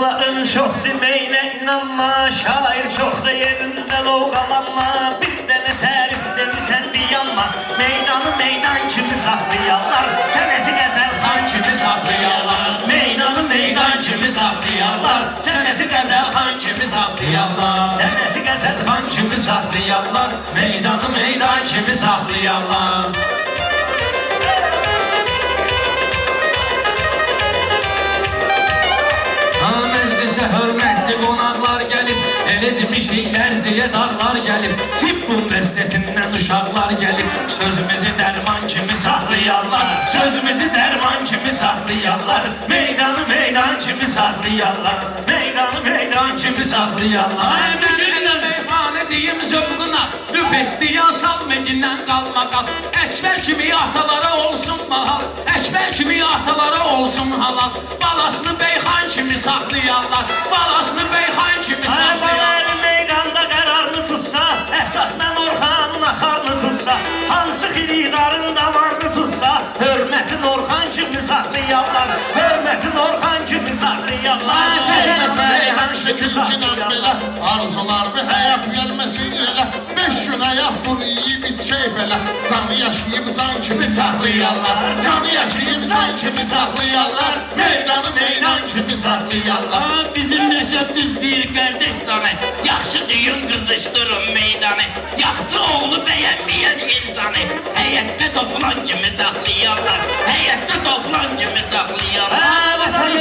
Lafların çok demeyine inanma, şair çok da yerinde lovgalanma. Bir tane tarif demişsen bir yanma, meydanı meydan kimi saklayanlar, seneti Gazelhan kimi saklayanlar. Meydanı meydan kimi saklayanlar, seneti Gazelhan kimi saklayanlar. Seneti Gazelhan kimi saklayanlar, meydanı meydan kimi saklayanlar. Hürmetli qonaqlar gəlib, elə demişik ərziyə dağlar gəlib. Tibb universitetindən uşaqlar gəlib, sözümüzü dərman kimi saxlayarlar. Sözümüzü dərman kimi saxlayarlar. Meydanı meydan kimi saxlayarlar. Meydanı meydan kimi saxlayarlar. Ay mücünlə meyxanə deyim zövquna, lüf etdi yasal mecindən qalmaqal. Əşvər kimi atalara olsun mahal, əşvər kimi atalara olsun halal. Balasını beyxan kimi saxlayarlar, balasını beyxan kimi saxlayarlar. Meydanda qərarını tutsa, əsasdan Orxanın axarını tutsa, hansı xilidarın damarını tutsa, hörmətin Orxan kimi saxlayarlar, hörmətin Orxan kimi saxlayarlar. Həmişə güzgünəm belə, arzularımı həyat verməsin elə. 5 gün ayaq dur, yiyib iç keyf elə. Canı yaşayıb can kimi saxlayarlar, canı yaşayıb can kimi saxlayarlar. Meydanı meydan kimi saxlayarlar. Bizim nəsəb düz deyir qardeş sana, yaxşı düyün qızışdırın meydanı. Yaxşı oğlu bəyənməyən insanı, həyətdə toplan kimi saxlayarlar, həyətdə toplan kimi saxlayarlar.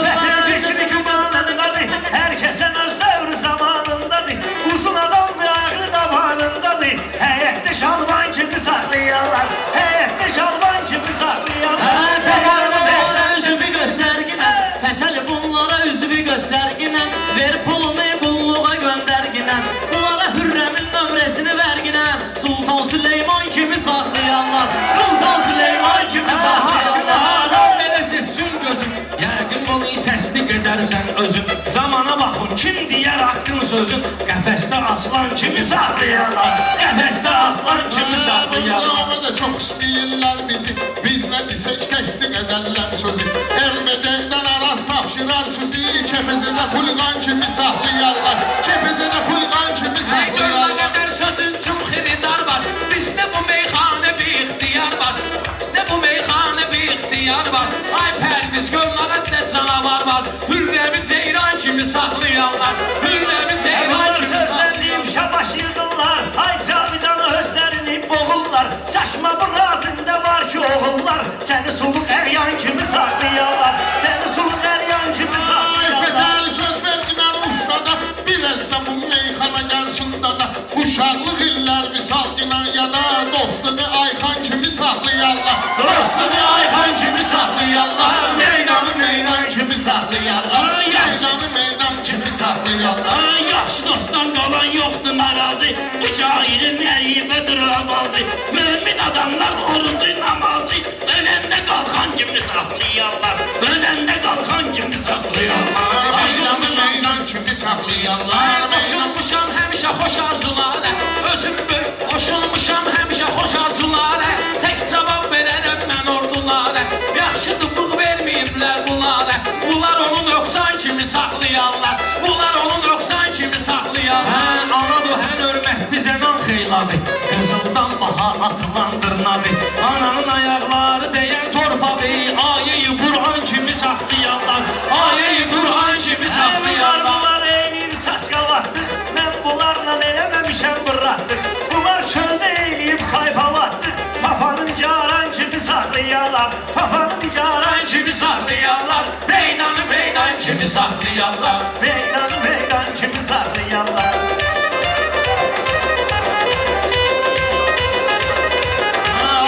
Vətən fikri gümanındadır, hər kəsən öz dövrü zamanındadır. Uzun adamdır, ağrı davanındadır, həyətdə şalvan kimi saxlayarlar, həyətdə şalvan kimi saxlayarlar. Fətəli üzümü göstərginə, Fətəli bunlara üzümü göstərginə, ver pulunu qulluğa göndərginə, bunlara Hürrəmin nömrəsini verginə, Sultan Süleyman kimi saxlayanlar, Sultan Süleyman kimi saxlayanlar. Belə seçsin gözüm, yəqin bunu təsdiq edərsən özün. Zamana baxın, kim deyər haqqın sözün, qəfəsdə aslan kimi saxlayarlar, qəfəsdə aslan kimi saxlayarlar. Davada çox istəyirlər bizi, biz nə desək təsdiq edərlər sözü. MVD-dən araz tapşırar sizi, kepezədə xulqan kimi saxlayarlar, kepezədə xulqan kimi saxlayarlar. Ne kadar sözün çok xeridar var, bizde bu meyxane bir ixtiyar var, bizde bu meyxane bir ixtiyar var. Ay pərviz gönlərdə canavar var, Hürrəmi ceyran kimi saxlayanlar, Hürrəmi ceyran kimi saxlayanlar. Sözlənliyim şabaş yığırlar, ay cavidanı özlərini boğurlar. Saçma bu razında var ki oğullar, səni suluq əryan kimi saxlayarlar, səni suluq əryan kimi Ay saxlayarlar. Fətəli söz verdilər ustada, biraz da bu meyxana gəlsin dada. Uşaqlıq illər misal ginən yada, dostunu Ayxan kimi saxlayarlar, Dostunu Ayxan kimi saxlayarlar, meydanı meydan kimi saxlayarlar, yaşanı meydan kimi saxlayarlar. Ay yaxşı dostdan qalan yoxdur narazı, bu şairin əyibədir avazı. Mömin adamlar orucu namazı, öləndə qalxan kimi saxlayarlar, öləndə qalxan kimi saxlayarlar. Meydanı meydan kimi saxlayarlar. Qoşulmuşam həmişə xoş arzulara, özüm böyük qoşulmuşam həmişə xoş arzulara. Tək cavab verərəm mən ordulara, yaxşıdır bu verməyiblər bunlara. Bunlar onu nöqsan kimi saxlayarlar, bunlar onu nöqsan kimi saxlayarlar. Hə, anadır, hən hörmət bizə nan xeyladı, qızıldan baha atılan dırnadı. Ananın ayaqları deyən torpağı, ayəyi Qur'an kimi saxlayarlar, ayəyi Qur'an kimi saxlayarlar. Bunlar eyliyim saçqalattıq, mən bunlarla eləməmişəm bırratdıq. Bunlar çöldə eyliyib kayfalattıq, papanın caran kimi saxlayarlar, papanın caran kimi saxlayarlar. Meydanı meydan kimi saxlayarlar, meydanı meydan kimi saxlayarlar.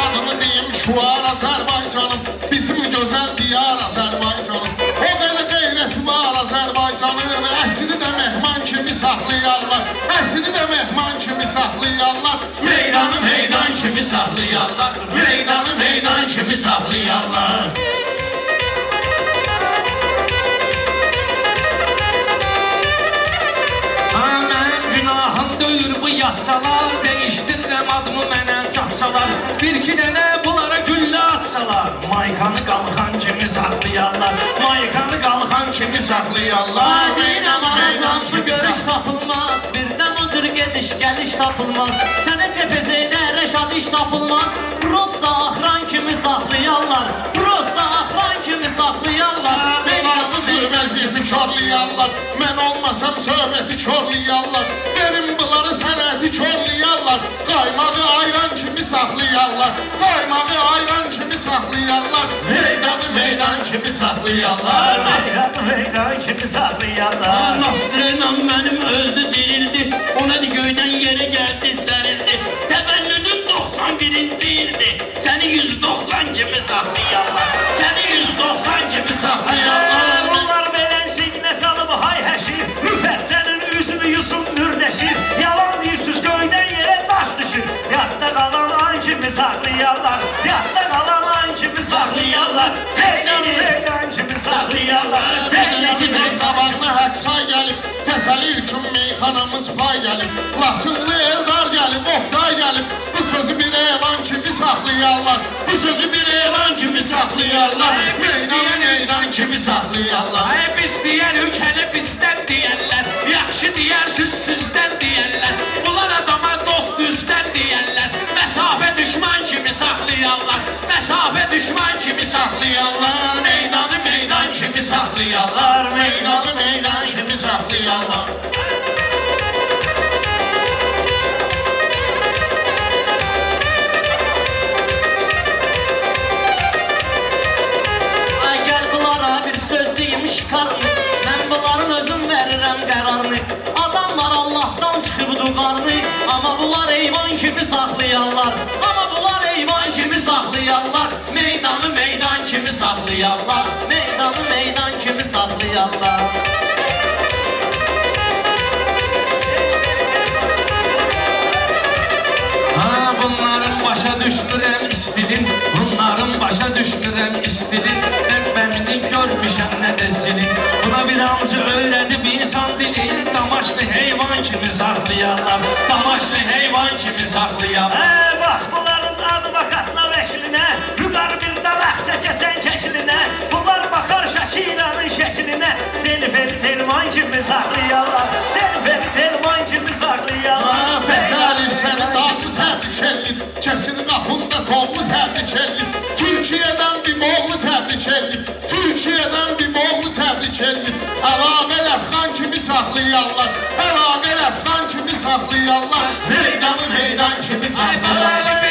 Adını deyim şuar Azərbaycanım, bizim gözəl diyar Azərbaycanım. O qədər qeyrət var Azərbaycanın, əsli də mehman kimi saxlayarlar, əsli də mehman kimi saxlayarlar. Meydanı meydan kimi saxlayarlar, meydanı meydan kimi saxlayarlar. Mənim günahım döyür bu yatsalar, dəyişdirəm adımı mənə çatsalar. Bir iki dənə bunlara güllə atsalar, maykanı qalxan kimi saxlayarlar, maykanı qalxan kimi saxlayarlar. Deyirəm Meydan arazan bu kimi görüş saxlayarlar. tapılmaz. Birdən o cür gediş gəliş tapılmaz. Sənə qəpəzəydə rəşad iş tapılmaz. Prosta axıran kimi saxlayarlar. Prosta axıran kimi saxlayarlar. Bunlar bu cür vəziyyəti korlayarlar. Mən olmasam söhbəti korlayarlar. Verin bunları sənəti korlayarlar. Qaymağı ayran kimi saxlayarlar. Qaymağı ayran kimi saxlayarlar. Meydanı meydan kimi saxlayarlar. Meydan kimi saxlayarlar. Nasrınam mənim öldü dirildi. O nədir göydən yerə gəldi sərildi. Təvəllüdüm 91-ci ildi. Səni 190 kimi saxlayarlar. Səni 190 kimi saxlayarlar. Onlar belənsiyinə salıb hay həşir. Rüfət sənin üzünü yusun nürləşir. Yalan deyirsiz göydən yerə daş düşür. Yadda qalan an kimi saxlayarlar. Yadda qalan an kimi saxlayarlar. Meydan meydan kimi saxlayarlar. Tədəlici tez qabağına həqsa gəlib. Fətəli üçün meyxanamız pay gəlib. Laçınlı Eldar gəlib, Oktay gəlib. Bu sözü bir elan kimi saxlayarlar. Bu sözü bir elan kimi saxlayarlar. Meydanı meydan kimi saxlayarlar. Ay biz deyər ülkəni bizdən deyərlər. Yaxşı deyər sizdən deyərlər. Bunlar adama dost düzdən deyərlər. Məsafə düşman kimi saxlayarlar. Məsafə düşman kimi Saxlayarlar, meydanı meydan kimi saxlayarlar. Meydanı meydan kimi saxlayarlar. Ay gəl bunlara bir söz deyim şikarını. Mən bunların özüm verirəm qərarını. Adamlar Allah'tan çıxıbdı qarnı. Amma bunlar heyvan kimi saxlayarlar. Amma bunlar heyvan kimi saxlayarlar. Meydanı meydan kimi saxlayarlar. Meydanı meydan kimi saxlayarlar. Ha, bunların başa düşmürəm istilin. Bunların başa düşmürəm istilin. Rəbbəmini görmüşəm nə desin. Buna bir amca öyrədib insan dilin. Damaşlı heyvan kimi saxlayarlar. Damaşlı heyvan kimi saxlayarlar. Bax bunların advokatına vəkilinə. Yuqarı bir daraq çəkəsən kəkilinə. Bunlar baxar Şəkiranın şəklinə. Seni feri telman kimi saxlayarlar. Seni feri telman kimi saxlayarlar. Fətəli səni dallı təbrik edir. Kəsin qapında tonlu təbrik edir. Türkiyədən bir moğlu təbrik edir. Türkiyədən bir moğlu təbrik edir. Əlavə ləfqan kimi saxlayarlar. Əlavə ləfqan kimi saxlayarlar. Meydanı meydan kimi saxlayarlar.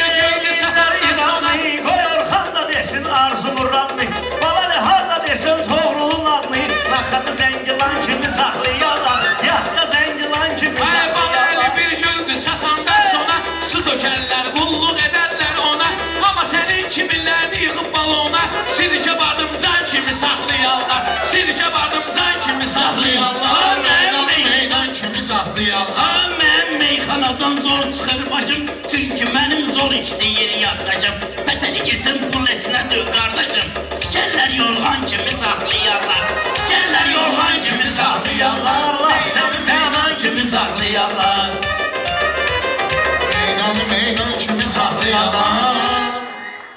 Qoy Orxan da desin Arzu Muradlı. Balalı harda desin Toğrulun adlı. Laxadı Zəngilan kimi saxlayarlar. Yadda Zəngilan kimi Ay saxlayarlar. balaylı bir güldü çatanda sona. Su dökərlər, qulluq edərlər ona. Amma sənin kimilərini yığıb balona. Sirkə badımcan kimi saxlayarlar. Sirkə badımcan kimi saxlayarlar. Meydanı meydan kimi saxlayarlar. Mən meyxanadan zor çıxır başım. Çünki mənim zor işləyir yaddaşım. Fətəli getin pul esinə döv qardaşım. Tikərlər yorğan kimi saxlayarlar. Tikərlər yorğan kimi saxlayarlar. Laf səni sənan kimi saxlayarlar. Meydanı meydan kimi saxlayarlar.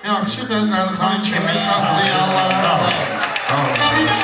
Yaxşı qəzəl xan kimi saxlayarlar. Sağ ol.